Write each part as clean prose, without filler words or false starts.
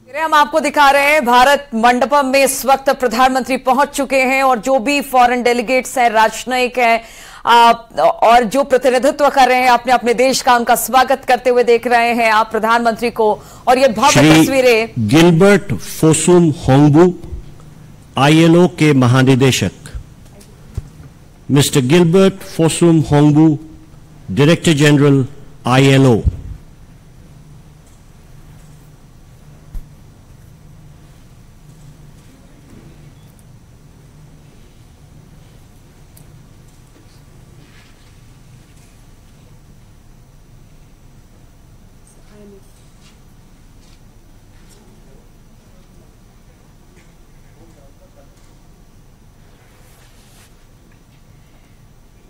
हम आपको दिखा रहे हैं भारत मंडपम में इस वक्त प्रधानमंत्री पहुंच चुके हैं और जो भी फॉरेन डेलीगेट्स हैं, राजनयिक हैं और जो प्रतिनिधित्व कर रहे हैं अपने अपने देश का, उनका स्वागत करते हुए देख रहे हैं आप प्रधानमंत्री को। और ये भव्य तस्वीरें गिलबर्ट फोसुम होंगबू, ILO के महानिदेशक। Mister Gilbert Fossoun Houngbo, director general ILO।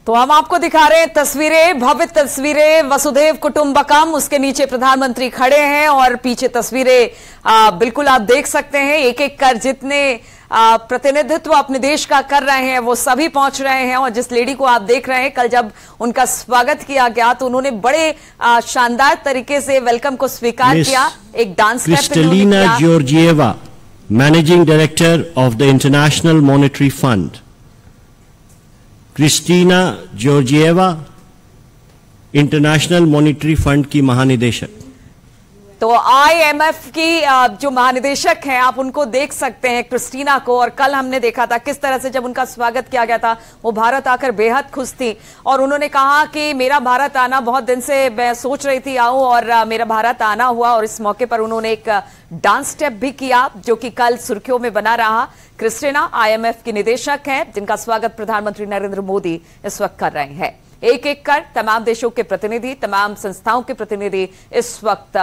तो हम आपको दिखा रहे हैं तस्वीरें, भव्य तस्वीरें, वसुधैव कुटुंबकम, उसके नीचे प्रधानमंत्री खड़े हैं और पीछे तस्वीरें बिल्कुल आप देख सकते हैं। एक एक कर जितने प्रतिनिधित्व अपने देश का कर रहे हैं वो सभी पहुंच रहे हैं। और जिस लेडी को आप देख रहे हैं, कल जब उनका स्वागत किया गया तो उन्होंने बड़े शानदार तरीके से वेलकम को स्वीकार किया। एक डांस Kristalina Georgieva, managing director of the International Monetary Fund. Kristina Georgieva, International Monetary Fund की महानिदेशक। तो IMF की जो महानिदेशक हैं, आप उनको देख सकते हैं, क्रिस्टीना को। और कल हमने देखा था किस तरह से जब उनका स्वागत किया गया था, वो भारत आकर बेहद खुश थी और उन्होंने कहा कि मेरा भारत आना, बहुत दिन से मैं सोच रही थी आऊं और मेरा भारत आना हुआ। और इस मौके पर उन्होंने एक डांस स्टेप भी किया जो कि कल सुर्खियों में बना रहा। क्रिस्टीना IMF की निदेशक हैं जिनका स्वागत प्रधानमंत्री नरेंद्र मोदी इस वक्त कर रहे हैं। एक एक कर तमाम देशों के प्रतिनिधि, तमाम संस्थाओं के प्रतिनिधि इस वक्त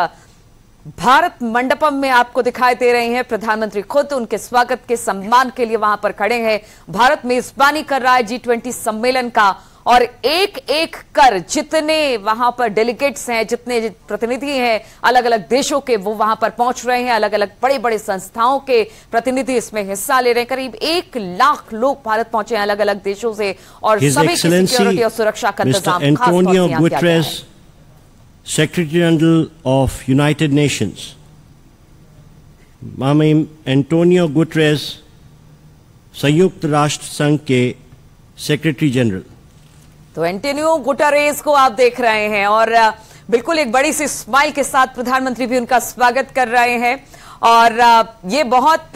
भारत मंडपम में आपको दिखाई दे रहे हैं। प्रधानमंत्री खुद उनके स्वागत के सम्मान के लिए वहां पर खड़े हैं। भारत मेजबानी कर रहा है G20 सम्मेलन का और एक एक कर जितने वहां पर डेलीगेट्स हैं, जितने प्रतिनिधि हैं अलग अलग देशों के, वो वहां पर पहुंच रहे हैं। अलग अलग बड़े बड़े संस्थाओं के प्रतिनिधि इसमें हिस्सा ले रहे हैं। करीब 1 लाख लोग भारत पहुंचे हैं अलग अलग देशों से और सभी की सिक्योरिटी और सुरक्षा का इंतजाम खास तौर से यहां किया गया है। Secretary General of United Nations, माननीय एंटोनियो गुटेरेस, संयुक्त राष्ट्र संघ के सेक्रेटरी जनरल। तो एंटोनियो गुटेरेस को आप देख रहे हैं और बिल्कुल एक बड़ी सी स्माइल के साथ प्रधानमंत्री भी उनका स्वागत कर रहे हैं। और ये बहुत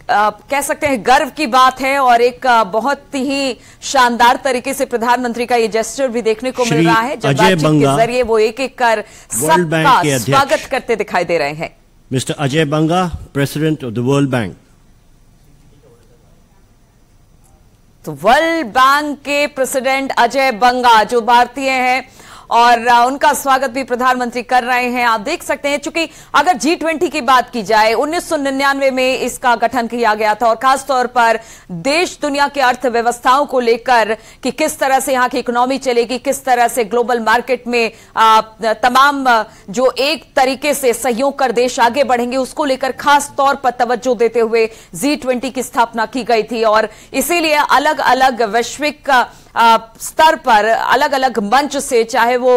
कह सकते हैं गर्व की बात है और एक बहुत ही शानदार तरीके से प्रधानमंत्री का ये जेस्चर भी देखने को मिल रहा है, जब बातचीत के जरिए वो एक एक कर सबका स्वागत करते दिखाई दे रहे हैं। Mister Ajay Banga, president of the world bank. तो वर्ल्ड बैंक के प्रेसिडेंट अजय बंगा जो भारतीय हैं और उनका स्वागत भी प्रधानमंत्री कर रहे हैं। आप देख सकते हैं, चूंकि अगर G20 की बात की जाए, 1999 में इसका गठन किया गया था और खासतौर पर देश दुनिया की अर्थव्यवस्थाओं को लेकर कि किस तरह से यहाँ की इकोनॉमी चलेगी, किस तरह से ग्लोबल मार्केट में तमाम जो एक तरीके से सहयोग कर देश आगे बढ़ेंगे, उसको लेकर खास तौर पर तवज्जो देते हुए G20 की स्थापना की गई थी। और इसीलिए अलग अलग वैश्विक स्तर पर अलग अलग मंच से, चाहे वो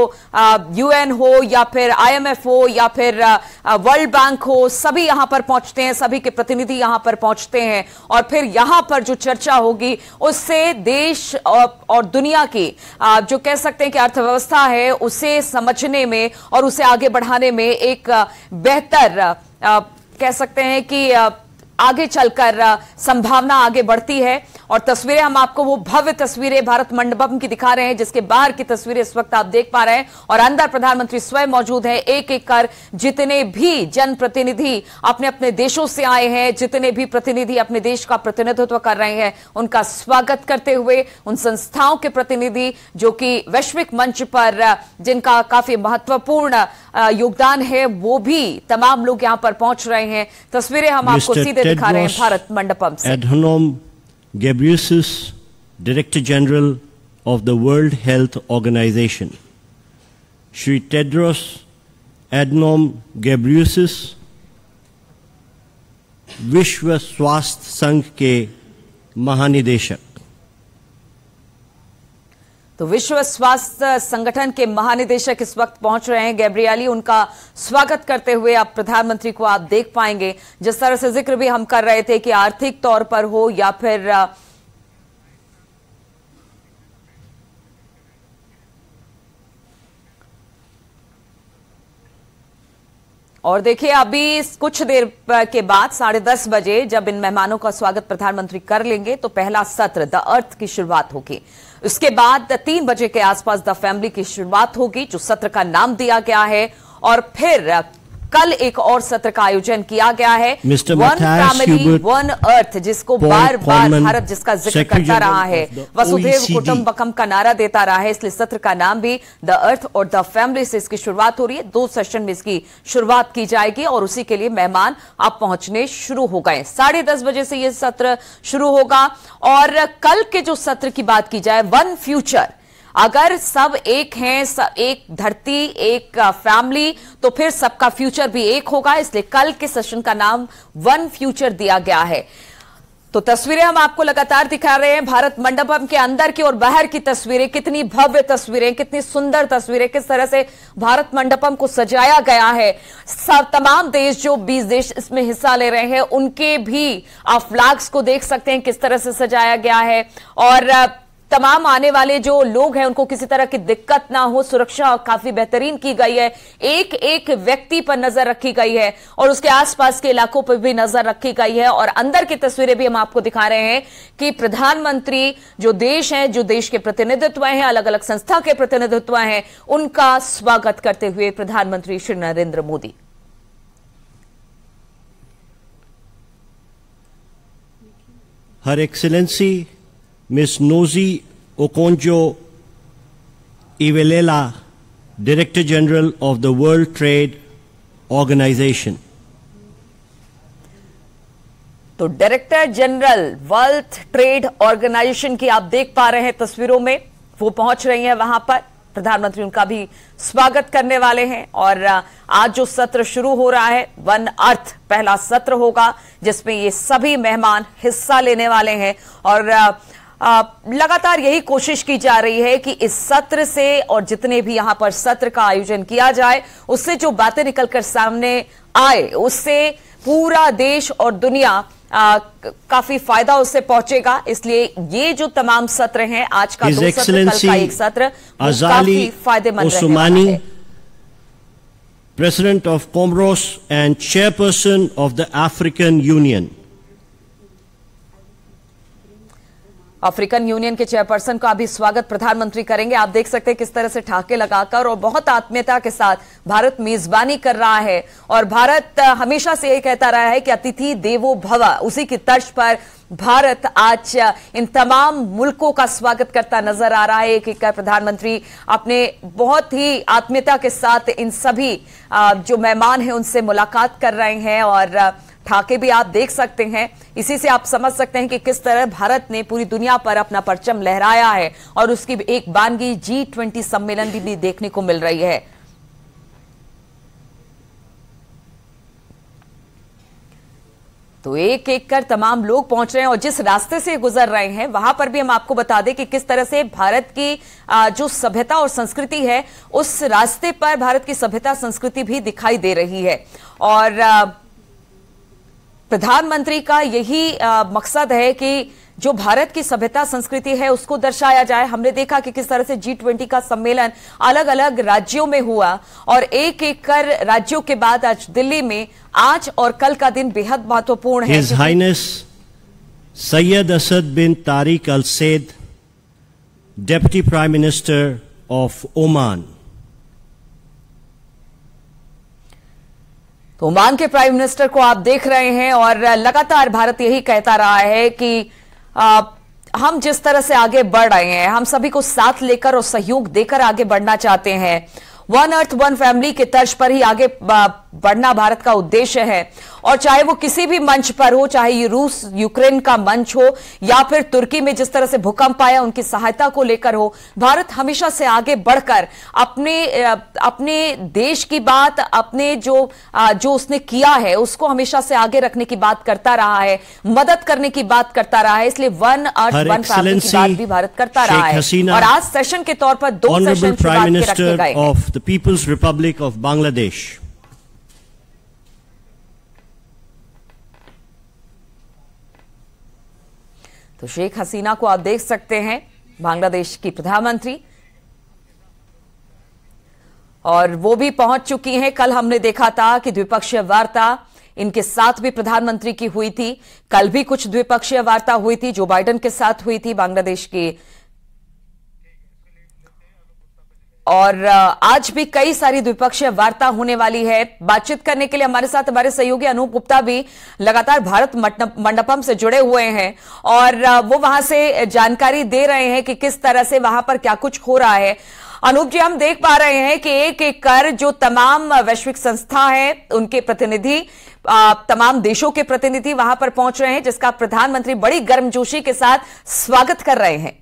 UN हो या फिर IMF हो या फिर वर्ल्ड बैंक हो, सभी यहां पर पहुंचते हैं, सभी के प्रतिनिधि यहां पर पहुंचते हैं और फिर यहां पर जो चर्चा होगी उससे देश और दुनिया की जो कह सकते हैं कि अर्थव्यवस्था है, उसे समझने में और उसे आगे बढ़ाने में एक बेहतर कह सकते हैं कि आगे चलकर संभावना आगे बढ़ती है। और तस्वीरें हम आपको वो भव्य तस्वीरें भारत मंडपम की दिखा रहे हैं, जिसके बाहर की तस्वीरें इस वक्त आप देख पा रहे हैं और अंदर प्रधानमंत्री स्वयं मौजूद हैं। एक एक कर जितने भी जनप्रतिनिधि अपने अपने देशों से आए हैं, जितने भी प्रतिनिधि अपने देश का प्रतिनिधित्व कर रहे हैं, उनका स्वागत करते हुए उन संस्थाओं के प्रतिनिधि जो कि वैश्विक मंच पर जिनका काफी महत्वपूर्ण योगदान है, वो भी तमाम लोग यहां पर पहुंच रहे हैं। तस्वीरें हम आपको सीधे दिखा रहे हैं भारत मंडपम से। Adhanom Ghebreyesus, director general of the World Health Organization. Shri Tedros Adhanom Ghebreyesus, विश्व स्वास्थ्य संघ के महानिदेशक। तो विश्व स्वास्थ्य संगठन के महानिदेशक इस वक्त पहुंच रहे हैं, गैब्रिएली। उनका स्वागत करते हुए अब प्रधानमंत्री को आप देख पाएंगे। जिस तरह से जिक्र भी हम कर रहे थे कि आर्थिक तौर पर हो या फिर और देखिए अभी कुछ देर के बाद 10:30 बजे जब इन मेहमानों का स्वागत प्रधानमंत्री कर लेंगे तो पहला सत्र द अर्थ की शुरुआत होगी। उसके बाद 3 बजे के आसपास द फैमिली की शुरुआत होगी, जो सत्र का नाम दिया गया है। और फिर कल एक और सत्र का आयोजन किया गया है, वन फैमिली वन अर्थ, जिसको बार बार भारत जिसका जिक्र करता रहा है, वसुधैव कुटुंबकम का नारा देता रहा है। इसलिए सत्र का नाम भी द अर्थ और द फैमिली से इसकी शुरुआत हो रही है। 2 सेशन में इसकी शुरुआत की जाएगी और उसी के लिए मेहमान अब पहुंचने शुरू हो गए। 10:30 बजे से यह सत्र शुरू होगा। और कल के जो सत्र की बात की जाए, वन फ्यूचर, अगर सब एक हैं, सब एक धरती, एक फैमिली, तो फिर सबका फ्यूचर भी एक होगा। इसलिए कल के सेशन का नाम वन फ्यूचर दिया गया है। तो तस्वीरें हम आपको लगातार दिखा रहे हैं, भारत मंडपम के अंदर की और बाहर की तस्वीरें। कितनी भव्य तस्वीरें, कितनी सुंदर तस्वीरें, किस तरह से भारत मंडपम को सजाया गया है। सब तमाम देश, जो 20 देश इसमें हिस्सा ले रहे हैं, उनके भी आप फ्लैग्स को देख सकते हैं किस तरह से सजाया गया है। और तमाम आने वाले जो लोग हैं उनको किसी तरह की दिक्कत ना हो, सुरक्षा काफी बेहतरीन की गई है। एक एक व्यक्ति पर नजर रखी गई है और उसके आसपास के इलाकों पर भी नजर रखी गई है। और अंदर की तस्वीरें भी हम आपको दिखा रहे हैं कि प्रधानमंत्री जो देश हैं, जो देश के प्रतिनिधित्व हैं, अलग अलग संस्था के प्रतिनिधित्व हैं, उनका स्वागत करते हुए प्रधानमंत्री श्री नरेंद्र मोदी। हर excellency Ms. Nozi Okonjo-Iweala, Director General of the World Trade Organization. तो director general World Trade Organization की आप देख पा रहे हैं तस्वीरों में, वो पहुंच रही हैं वहां पर। प्रधानमंत्री उनका भी स्वागत करने वाले हैं। और आज जो सत्र शुरू हो रहा है, वन अर्थ पहला सत्र होगा, जिसमें ये सभी मेहमान हिस्सा लेने वाले हैं। और लगातार यही कोशिश की जा रही है कि इस सत्र से और जितने भी यहां पर सत्र का आयोजन किया जाए, उससे जो बातें निकलकर सामने आए, उससे पूरा देश और दुनिया काफी फायदा उससे पहुंचेगा। इसलिए ये जो तमाम सत्र हैं, आज का 2 सत्र, कल का 1 सत्र, काफी फायदेमंद रहने वाला है। President of Comoros and Chairperson of the African Union. African union के चेयरपर्सन का भी स्वागत प्रधानमंत्री करेंगे। आप देख सकते हैं किस तरह से ठहाके लगाकर और बहुत आत्मीयता के साथ भारत मेजबानी कर रहा है। और भारत हमेशा से ये कहता रहा है कि अतिथि देवो भव, उसी की तर्ज पर भारत आज इन तमाम मुल्कों का स्वागत करता नजर आ रहा है। एक एक प्रधानमंत्री अपने बहुत ही आत्मीयता के साथ इन सभी जो मेहमान हैं उनसे मुलाकात कर रहे हैं। और ठाके भी आप देख सकते हैं। इसी से आप समझ सकते हैं कि किस तरह भारत ने पूरी दुनिया पर अपना परचम लहराया है। और उसकी एक बानगी G20 सम्मेलन भी देखने को मिल रही है। तो एक एक कर तमाम लोग पहुंच रहे हैं और जिस रास्ते से गुजर रहे हैं वहां पर भी हम आपको बता दें कि किस तरह से भारत की जो सभ्यता और संस्कृति है, उस रास्ते पर भारत की सभ्यता संस्कृति भी दिखाई दे रही है। और प्रधानमंत्री का यही मकसद है कि जो भारत की सभ्यता संस्कृति है उसको दर्शाया जाए। हमने देखा कि किस तरह से G20 का सम्मेलन अलग अलग राज्यों में हुआ और एक एक कर राज्यों के बाद आज दिल्ली में आज और कल का दिन बेहद महत्वपूर्ण है। His Highness Syed Asad bin Tariq Al Said, Deputy Prime Minister of Oman. तो ओमान के प्राइम मिनिस्टर को आप देख रहे हैं और लगातार भारत यही कहता रहा है कि हम जिस तरह से आगे बढ़ रहे हैं, हम सभी को साथ लेकर और सहयोग देकर आगे बढ़ना चाहते हैं। वन अर्थ वन फैमिली के तर्ज पर ही आगे बढ़ना भारत का उद्देश्य है। और चाहे वो किसी भी मंच पर हो, चाहे ये रूस यूक्रेन का मंच हो या फिर तुर्की में जिस तरह से भूकंप आया उनकी सहायता को लेकर हो, भारत हमेशा से आगे बढ़कर अपने देश की बात, अपने जो उसने किया है उसको हमेशा से आगे रखने की बात करता रहा है, मदद करने की बात करता रहा है। इसलिए वन अर्थ वन फैमिली की बात भी भारत करता रहा है। और आज सेशन के तौर पर 2 सेशन की बात के रखे गए हैं। Of the People's Republic of Bangladesh, तो शेख हसीना को आप देख सकते हैं, बांग्लादेश की प्रधानमंत्री, और वो भी पहुंच चुकी हैं। कल हमने देखा था कि द्विपक्षीय वार्ता इनके साथ भी प्रधानमंत्री की हुई थी। कल भी कुछ द्विपक्षीय वार्ता हुई थी, जो बाइडेन के साथ हुई थी बांग्लादेश की, और आज भी कई सारी द्विपक्षीय वार्ता होने वाली है। बातचीत करने के लिए हमारे साथ हमारे सहयोगी अनूप गुप्ता भी लगातार भारत मंडपम से जुड़े हुए हैं और वो वहां से जानकारी दे रहे हैं कि किस तरह से वहां पर क्या कुछ हो रहा है। अनूप जी, हम देख पा रहे हैं कि एक एक कर जो तमाम वैश्विक संस्था है उनके प्रतिनिधि, तमाम देशों के प्रतिनिधि वहां पर पहुंच रहे हैं, जिसका प्रधानमंत्री बड़ी गर्मजोशी के साथ स्वागत कर रहे हैं।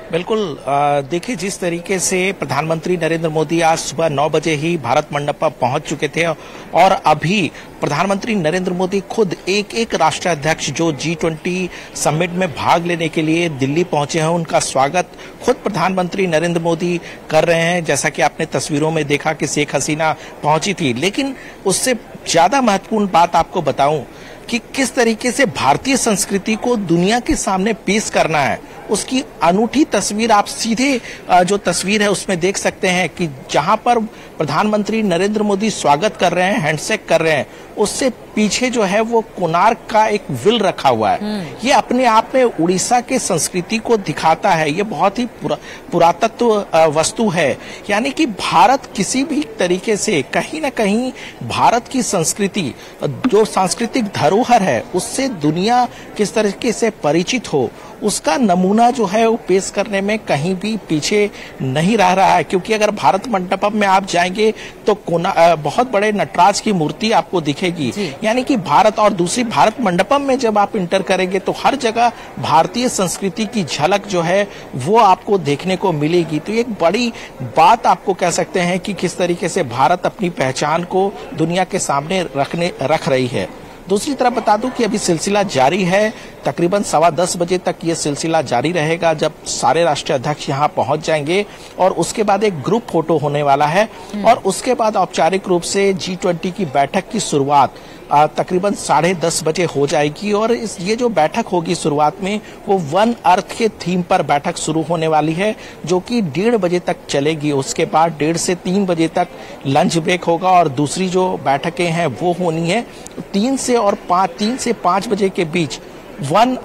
बिल्कुल, देखिए जिस तरीके से प्रधानमंत्री नरेंद्र मोदी आज सुबह 9 बजे ही भारत मंडपम पहुंच चुके थे और अभी प्रधानमंत्री नरेंद्र मोदी खुद एक राष्ट्राध्यक्ष जो G20 समिट में भाग लेने के लिए दिल्ली पहुंचे हैं, उनका स्वागत खुद प्रधानमंत्री नरेंद्र मोदी कर रहे हैं। जैसा कि आपने तस्वीरों में देखा कि शेख हसीना पहुंची थी, लेकिन उससे ज्यादा महत्वपूर्ण बात आपको बताऊं कि किस तरीके से भारतीय संस्कृति को दुनिया के सामने पेश करना है, उसकी अनूठी तस्वीर आप सीधे जो तस्वीर है उसमें देख सकते हैं कि जहां पर प्रधानमंत्री नरेंद्र मोदी स्वागत कर रहे हैं, हैंडशेक कर रहे हैं, उससे पीछे जो है वो कोणार्क का एक विल रखा हुआ है। ये अपने आप में उड़ीसा के संस्कृति को दिखाता है। ये बहुत ही पुरातत्व वस्तु है, यानी कि भारत किसी भी तरीके से कहीं ना कहीं भारत की संस्कृति, जो सांस्कृतिक धरोहर है, उससे दुनिया किस तरीके से परिचित हो, उसका नमूना जो है वो पेश करने में कहीं भी पीछे नहीं रह रहा है। क्योंकि अगर भारत मंडपम में आप जाएंगे तो बहुत बड़े नटराज की मूर्ति आपको दिखेगी, यानी कि भारत, और दूसरी भारत मंडपम में जब आप इंटर करेंगे तो हर जगह भारतीय संस्कृति की झलक जो है वो आपको देखने को मिलेगी। तो एक बड़ी बात आपको कह सकते हैं कि किस तरीके से भारत अपनी पहचान को दुनिया के सामने रख रही है। दूसरी तरफ बता दूं कि अभी सिलसिला जारी है, तकरीबन 10:15 बजे तक ये सिलसिला जारी रहेगा, जब सारे राष्ट्रीय अध्यक्ष यहाँ पहुंच जाएंगे और उसके बाद एक ग्रुप फोटो होने वाला है और उसके बाद औपचारिक रूप से G20 की बैठक की शुरुआत तकरीबन 10:30 बजे हो जाएगी। और ये जो बैठक होगी शुरुआत में वो वन अर्थ के थीम पर बैठक शुरू होने वाली है, जो कि 1:30 बजे तक चलेगी। उसके बाद 1:30 से 3 बजे तक लंच ब्रेक होगा और दूसरी जो बैठकें हैं वो होनी है 3 से 5 बजे के बीच। वन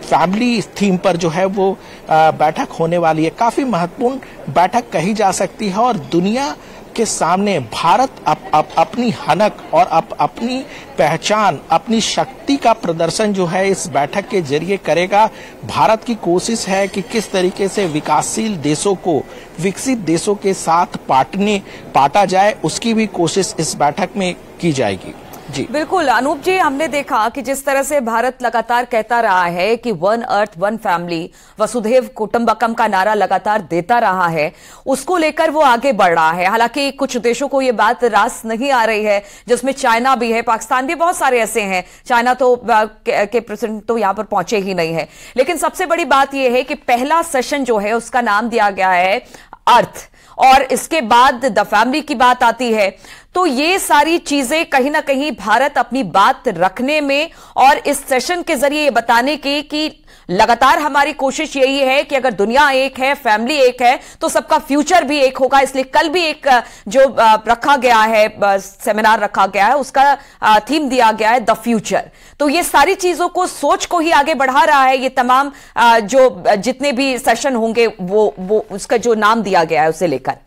फैमिली थीम पर जो है वो बैठक होने वाली है। काफी महत्वपूर्ण बैठक कही जा सकती है और दुनिया के सामने भारत अपनी हनक और अपनी पहचान, अपनी शक्ति का प्रदर्शन जो है इस बैठक के जरिए करेगा। भारत की कोशिश है कि किस तरीके से विकासशील देशों को विकसित देशों के साथ पाटा जाए, उसकी भी कोशिश इस बैठक में की जाएगी। जी बिल्कुल अनूप जी, हमने देखा कि जिस तरह से भारत लगातार कहता रहा है कि वन अर्थ वन फैमिली, वसुधैव कुटुंबकम का नारा लगातार देता रहा है, उसको लेकर वो आगे बढ़ रहा है। हालांकि कुछ देशों को ये बात रास नहीं आ रही है, जिसमें चाइना भी है, पाकिस्तान भी, बहुत सारे ऐसे हैं। चाइना तो के प्रेसिडेंट तो यहां पर पहुंचे ही नहीं है। लेकिन सबसे बड़ी बात यह है कि पहला सेशन जो है उसका नाम दिया गया है अर्थ, और इसके बाद द फैमिली की बात आती है। तो ये सारी चीजें कहीं ना कहीं भारत अपनी बात रखने में और इस सेशन के जरिए ये बताने की कि लगातार हमारी कोशिश यही है कि अगर दुनिया एक है, फैमिली एक है, तो सबका फ्यूचर भी एक होगा। इसलिए कल भी एक जो रखा गया है, सेमिनार रखा गया है, उसका थीम दिया गया है द फ्यूचर। तो ये सारी चीजों को, सोच को ही आगे बढ़ा रहा है ये तमाम जो जितने भी सेशन होंगे वो उसका जो नाम दिया गया है उसे लेकर।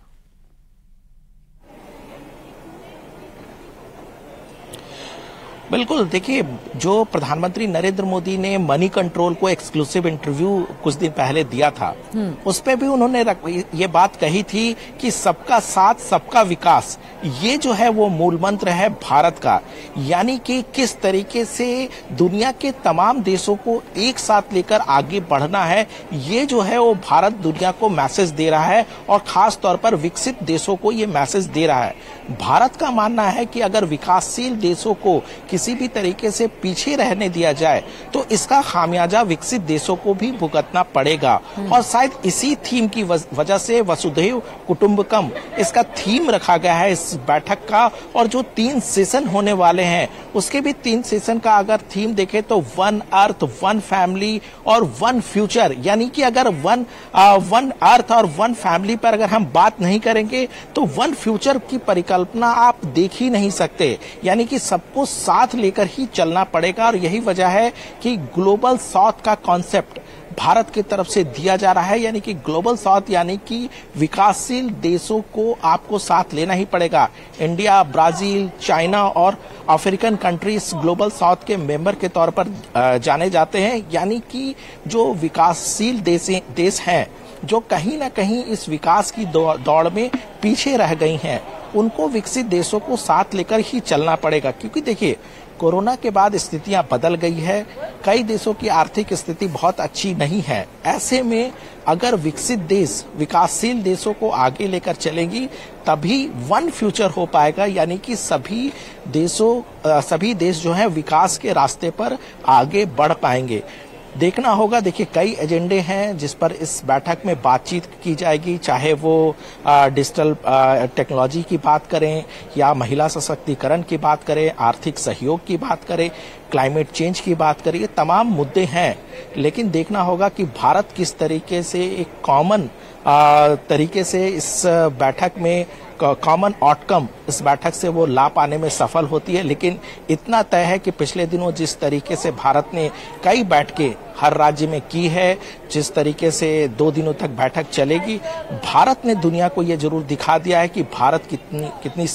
बिल्कुल, देखिए जो प्रधानमंत्री नरेंद्र मोदी ने मनी कंट्रोल को एक्सक्लूसिव इंटरव्यू कुछ दिन पहले दिया था, उस पे भी उन्होंने ये बात कही थी कि सबका साथ सबका विकास, ये जो है वो मूल मंत्र है भारत का। यानी कि किस तरीके से दुनिया के तमाम देशों को एक साथ लेकर आगे बढ़ना है, ये जो है वो भारत दुनिया को मैसेज दे रहा है और खास तौर पर विकसित देशों को ये मैसेज दे रहा है। भारत का मानना है कि अगर विकासशील देशों को किसी भी तरीके से पीछे रहने दिया जाए तो इसका खामियाजा विकसित देशों को भी भुगतना पड़ेगा। और शायद इसी थीम की वजह से वसुधैव कुटुंबकम इसका थीम रखा गया है इस बैठक का। और जो 3 सेशन होने वाले हैं उसके भी 3 सेशन का अगर थीम देखें तो वन अर्थ, वन फैमिली और वन फ्यूचर। यानी कि अगर वन अर्थ और वन फैमिली पर अगर हम बात नहीं करेंगे तो वन फ्यूचर की परिकल्पना आप देख ही नहीं सकते। यानी कि सबको साथ लेकर ही चलना पड़ेगा और यही वजह है कि ग्लोबल साउथ का कॉन्सेप्ट भारत की तरफ से दिया जा रहा है। यानी कि ग्लोबल साउथ यानी कि विकासशील देशों को आपको साथ लेना ही पड़ेगा। इंडिया, ब्राजील, चाइना और अफ्रीकन कंट्रीज ग्लोबल साउथ के मेंबर के तौर पर जाने जाते हैं। यानी कि जो विकासशील देश हैं, जो कहीं ना कहीं इस विकास की दौड़ में पीछे रह गई हैं, उनको विकसित देशों को साथ लेकर ही चलना पड़ेगा। क्योंकि देखिए कोरोना के बाद स्थितियां बदल गई है, कई देशों की आर्थिक स्थिति बहुत अच्छी नहीं है। ऐसे में अगर विकसित देश विकासशील देशों को आगे लेकर चलेंगी तभी वन फ्यूचर हो पाएगा। यानी कि सभी देश जो है विकास के रास्ते पर आगे बढ़ पाएंगे। देखना होगा, देखिए कई एजेंडे हैं जिस पर इस बैठक में बातचीत की जाएगी, चाहे वो डिजिटल टेक्नोलॉजी की बात करें या महिला सशक्तिकरण की बात करें, आर्थिक सहयोग की बात करें, क्लाइमेट चेंज की बात करें, ये तमाम मुद्दे हैं। लेकिन देखना होगा कि भारत किस तरीके से एक कॉमन तरीके से इस बैठक में कॉमन आउटकम इस बैठक से वो ला पाने में सफल होती है। लेकिन इतना तय है कि पिछले दिनों जिस तरीके से भारत ने कई बैठकें हर राज्य में की है, जिस तरीके से 2 दिनों तक बैठक चलेगी, भारत ने दुनिया को ये जरूर दिखा दिया है कि भारत कितनी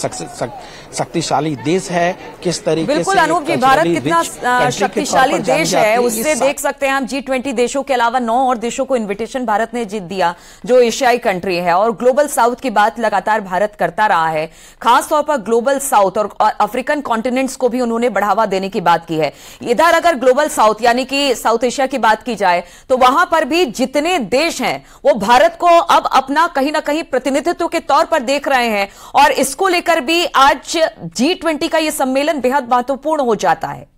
शक्तिशाली देश है, किस तरीके बिल्कुल अनूप जी, भारत कितना शक्तिशाली देश है उससे देख सकते हैं हम। G20 देशों के अलावा 9 और देशों को इन्विटेशन भारत ने जीत दिया जो एशियाई कंट्री है। और ग्लोबल साउथ की बात लगातार भारत करता रहा है, खासतौर पर ग्लोबल साउथ और अफ्रीकन कॉन्टिनेंट्स को भी उन्होंने बढ़ावा देने की बात की है। इधर अगर ग्लोबल साउथ यानी कि साउथ एशिया की बात की जाए तो वहां पर भी जितने देश हैं वो भारत को अब अपना कहीं ना कहीं प्रतिनिधित्व के तौर पर देख रहे हैं। और इसको लेकर भी आज G20 का यह सम्मेलन बेहद महत्वपूर्ण हो जाता है।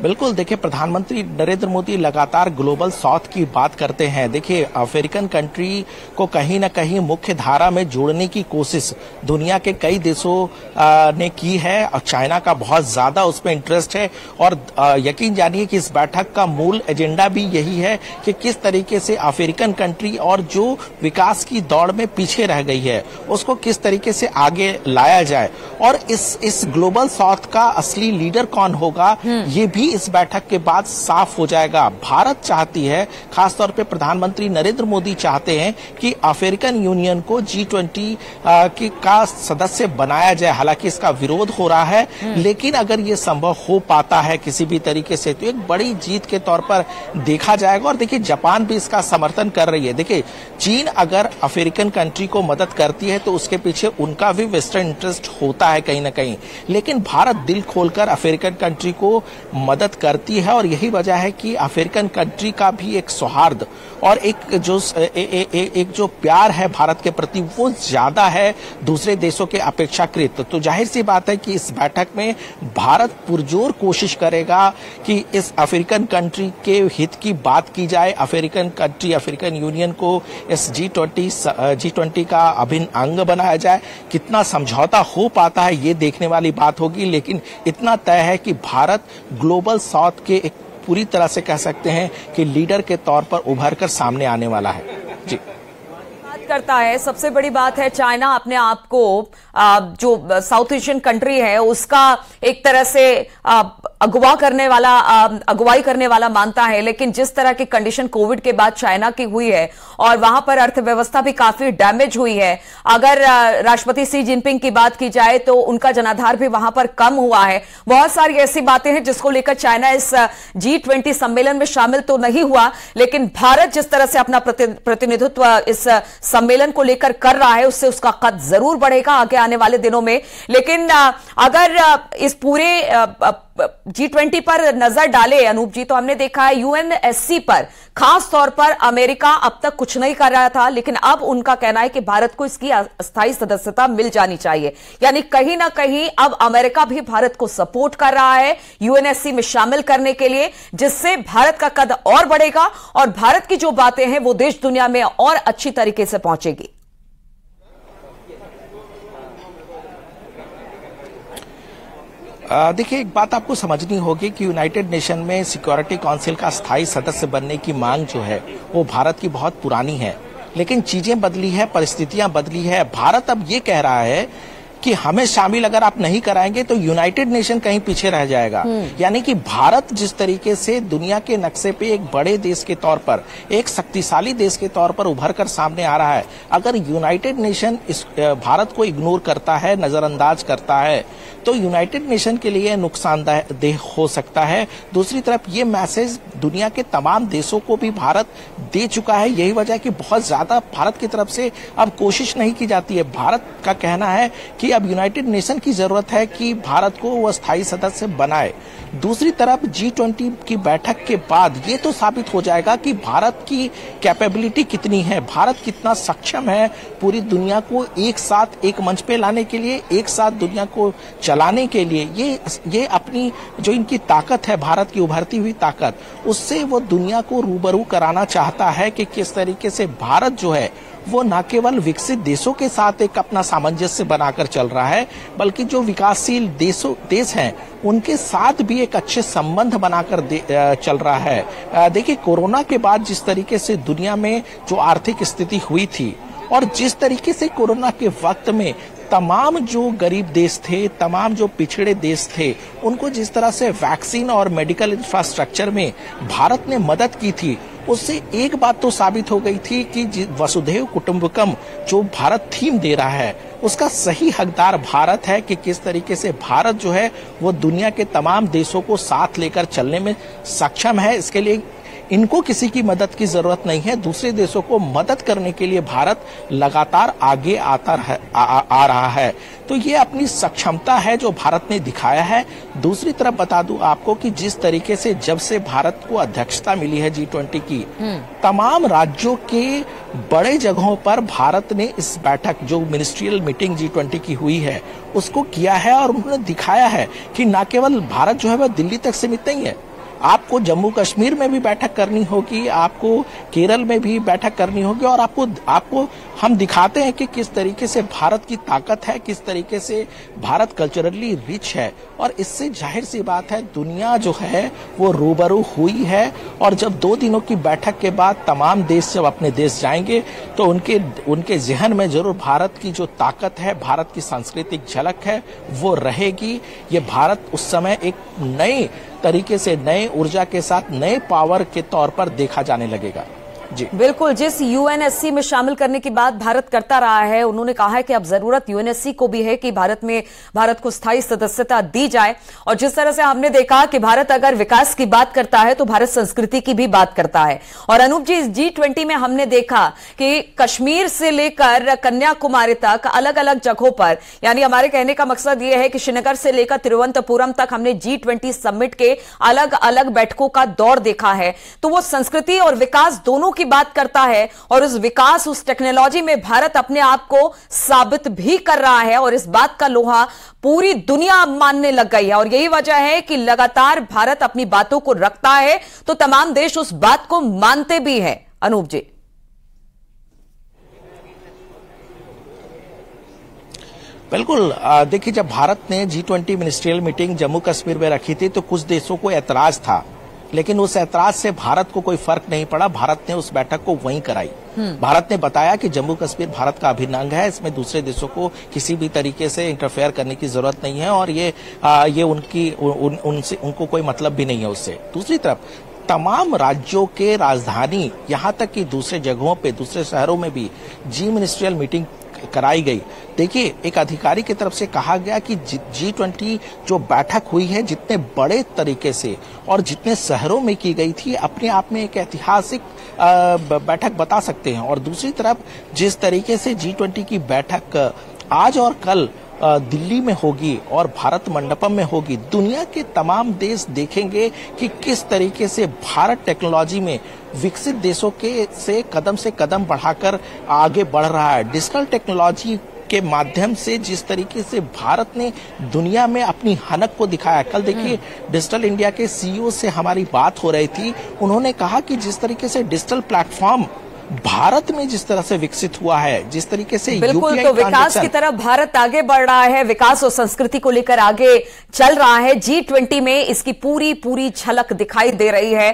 बिल्कुल, देखिए प्रधानमंत्री नरेंद्र मोदी लगातार ग्लोबल साउथ की बात करते हैं। देखिए अफ्रीकन कंट्री को कहीं ना कहीं मुख्य धारा में जोड़ने की कोशिश दुनिया के कई देशों ने की है और चाइना का बहुत ज्यादा उसमें इंटरेस्ट है। और यकीन जानिए कि इस बैठक का मूल एजेंडा भी यही है कि किस तरीके से अफ्रीकन कंट्री और जो विकास की दौड़ में पीछे रह गई है उसको किस तरीके से आगे लाया जाए। और इस ग्लोबल साउथ का असली लीडर कौन होगा ये भी इस बैठक के बाद साफ हो जाएगा। भारत चाहती है, खासतौर पे प्रधानमंत्री नरेंद्र मोदी चाहते हैं कि अफ्रीकन यूनियन को G20 का सदस्य बनाया जाए। हालांकि इसका विरोध हो रहा है, लेकिन अगर ये संभव हो पाता है किसी भी तरीके से तो एक बड़ी जीत के तौर पर देखा जाएगा। और देखिए जापान भी इसका समर्थन कर रही है। देखिए चीन अगर अफ्रीकन कंट्री को मदद करती है तो उसके पीछे उनका भी वेस्टर्न इंटरेस्ट होता है कहीं ना कहीं, लेकिन भारत दिल खोलकर अफ्रीकन कंट्री को मदद करती है। और यही वजह है कि अफ्रीकन कंट्री का भी एक सौहार्द और एक जो प्यार है भारत के प्रति वो ज्यादा है दूसरे देशों के अपेक्षाकृत। तो जाहिर सी बात है कि इस बैठक में भारत पुरजोर कोशिश करेगा कि इस अफ्रीकन कंट्री के हित की बात की जाए। अफ्रीकन यूनियन को इस G20 का अभिन्न अंग बनाया जाए। कितना समझौता हो पाता है ये देखने वाली बात होगी, लेकिन इतना तय है कि भारत ग्लोबल साउथ के एक पूरी तरह से कह सकते हैं कि लीडर के तौर पर उभर कर सामने आने वाला है। जी बात करता है, सबसे बड़ी बात है चाइना अपने आप को जो साउथ एशियन कंट्री है उसका एक तरह से अगुवाई करने वाला मानता है, लेकिन जिस तरह की कंडीशन कोविड के बाद चाइना की हुई है और वहां पर अर्थव्यवस्था भी काफी डैमेज हुई है, अगर राष्ट्रपति शी जिनपिंग की बात की जाए तो उनका जनाधार भी वहां पर कम हुआ है। बहुत सारी ऐसी बातें हैं जिसको लेकर चाइना इस G20 सम्मेलन में शामिल तो नहीं हुआ, लेकिन भारत जिस तरह से अपना प्रतिनिधित्व इस सम्मेलन को लेकर कर रहा है उससे उसका कद जरूर बढ़ेगा आगे आने वाले दिनों में। लेकिन अगर इस पूरे G20 पर नजर डाले अनूप जी, तो हमने देखा है यूएनएससी पर खास तौर पर अमेरिका अब तक कुछ नहीं कर रहा था, लेकिन अब उनका कहना है कि भारत को इसकी अस्थायी सदस्यता मिल जानी चाहिए। यानी कहीं ना कहीं अब अमेरिका भी भारत को सपोर्ट कर रहा है यूएनएससी में शामिल करने के लिए, जिससे भारत का कद और बढ़ेगा और भारत की जो बातें हैं वो देश दुनिया में और अच्छी तरीके से पहुंचेगी। देखिए, एक बात आपको समझनी होगी कि यूनाइटेड नेशन में सिक्योरिटी काउंसिल का स्थायी सदस्य बनने की मांग जो है वो भारत की बहुत पुरानी है, लेकिन चीजें बदली है, परिस्थितियां बदली है। भारत अब ये कह रहा है कि हमें शामिल अगर आप नहीं कराएंगे तो यूनाइटेड नेशन कहीं पीछे रह जाएगा। यानी कि भारत जिस तरीके से दुनिया के नक्शे पे एक बड़े देश के तौर पर, एक शक्तिशाली देश के तौर पर उभर कर सामने आ रहा है, अगर यूनाइटेड नेशन इस भारत को इग्नोर करता है, नजरअंदाज करता है, तो यूनाइटेड नेशन के लिए नुकसानदेह हो सकता है। दूसरी तरफ ये मैसेज दुनिया के तमाम देशों को भी भारत दे चुका है। यही वजह है कि बहुत ज्यादा भारत की तरफ से अब कोशिश नहीं की जाती है। भारत का कहना है कि अब यूनाइटेड नेशन की जरूरत है कि भारत को वो स्थायी सदस्य बनाए। दूसरी तरफ G20 की बैठक के बाद ये तो साबित हो जाएगा कि भारत की कैपेबिलिटी कितनी है, भारत कितना सक्षम है पूरी दुनिया को एक साथ एक मंच पे लाने के लिए, एक साथ दुनिया को चलाने के लिए। ये अपनी जो इनकी ताकत है, भारत की उभरती हुई ताकत, उससे वो दुनिया को रूबरू कराना चाहता है कि किस तरीके से भारत जो है वो न केवल विकसित देशों के साथ एक अपना सामंजस्य बनाकर चल रहा है, बल्कि जो विकासशील देश हैं उनके साथ भी एक अच्छे संबंध बनाकर चल रहा है। देखिए, कोरोना के बाद जिस तरीके से दुनिया में जो आर्थिक स्थिति हुई थी और जिस तरीके से कोरोना के वक्त में तमाम जो गरीब देश थे, तमाम जो पिछड़े देश थे, उनको जिस तरह से वैक्सीन और मेडिकल इंफ्रास्ट्रक्चर में भारत ने मदद की थी, उससे एक बात तो साबित हो गई थी कि वसुधैव कुटुंबकम जो भारत थीम दे रहा है उसका सही हकदार भारत है, कि किस तरीके से भारत जो है वो दुनिया के तमाम देशों को साथ लेकर चलने में सक्षम है। इसके लिए इनको किसी की मदद की जरूरत नहीं है। दूसरे देशों को मदद करने के लिए भारत लगातार आगे आ रहा है। तो ये अपनी सक्षमता है जो भारत ने दिखाया है। दूसरी तरफ बता दूं आपको कि जिस तरीके से जब से भारत को अध्यक्षता मिली है G20 की, तमाम राज्यों के बड़े जगहों पर भारत ने इस बैठक जो मिनिस्ट्रियल मीटिंग G20 की हुई है उसको किया है और उन्होंने दिखाया है कि न केवल भारत जो है वह दिल्ली तक सीमित नहीं है। आपको जम्मू कश्मीर में भी बैठक करनी होगी, आपको केरल में भी बैठक करनी होगी, और आपको हम दिखाते हैं कि किस तरीके से भारत की ताकत है, किस तरीके से भारत कल्चरली रिच है। और इससे जाहिर सी बात है दुनिया जो है वो रूबरू हुई है। और जब 2 दिनों की बैठक के बाद तमाम देश जब अपने देश जाएंगे तो उनके जहन में जरूर भारत की जो ताकत है, भारत की सांस्कृतिक झलक है वो रहेगी। ये भारत उस समय एक नए तरीके से, नए ऊर्जा के साथ, नए पावर के तौर पर देखा जाने लगेगा। जी बिल्कुल, जिस यूएनएससी में शामिल करने की बात भारत करता रहा है, उन्होंने कहा है कि अब जरूरत यूएनएससी को भी है कि भारत को स्थायी सदस्यता दी जाए। और जिस तरह से हमने देखा कि भारत अगर विकास की बात करता है तो भारत संस्कृति की भी बात करता है। और अनूप जी, G20 में हमने देखा कि कश्मीर से लेकर कन्याकुमारी तक अलग अलग जगहों पर, यानी हमारे कहने का मकसद यह है कि श्रीनगर से लेकर तिरुवनंतपुरम तक हमने G20 समिट के अलग अलग बैठकों का दौर देखा है। तो वो संस्कृति और विकास दोनों की बात करता है और उस विकास, उस टेक्नोलॉजी में भारत अपने आप को साबित भी कर रहा है और इस बात का लोहा पूरी दुनिया मानने लग गई है। और यही वजह है कि लगातार भारत अपनी बातों को रखता है तो तमाम देश उस बात को मानते भी हैं। अनूप जी, बिल्कुल, देखिए, जब भारत ने G20 ministerial meeting Jammu Kashmir में रखी थी तो कुछ देशों को ऐतराज था लेकिन उस ऐतराज से भारत को कोई फर्क नहीं पड़ा। भारत ने उस बैठक को वहीं कराई। भारत ने बताया कि जम्मू कश्मीर भारत का अभिन्न अंग है, इसमें दूसरे देशों को किसी भी तरीके से इंटरफेयर करने की जरूरत नहीं है और ये उनसे उनको कोई मतलब भी नहीं है उससे। दूसरी तरफ तमाम राज्यों के राजधानी यहाँ तक कि दूसरे जगहों पे, दूसरे शहरों में भी जी मिनिस्ट्रियल कराई गई। देखिए, एक अधिकारी की तरफ से कहा गया कि G20 जो बैठक हुई है, जितने बड़े तरीके से और जितने शहरों में की गई थी, अपने आप में एक ऐतिहासिक बैठक बता सकते हैं। और दूसरी तरफ जिस तरीके से G20 की बैठक आज और कल दिल्ली में होगी और भारत मंडपम में होगी, दुनिया के तमाम देश देखेंगे कि किस तरीके से भारत टेक्नोलॉजी में विकसित देशों से कदम बढ़ाकर आगे बढ़ रहा है। डिजिटल टेक्नोलॉजी के माध्यम से जिस तरीके से भारत ने दुनिया में अपनी हनक को दिखाया। कल देखिए, डिजिटल इंडिया के CEO से हमारी बात हो रही थी, उन्होंने कहा कि जिस तरीके से डिजिटल प्लेटफॉर्म भारत में जिस तरह से विकसित हुआ है, जिस तरीके से बिल्कुल, तो विकास की तरफ भारत आगे बढ़ रहा है, विकास और संस्कृति को लेकर आगे चल रहा है। G20 में इसकी पूरी झलक दिखाई दे रही है।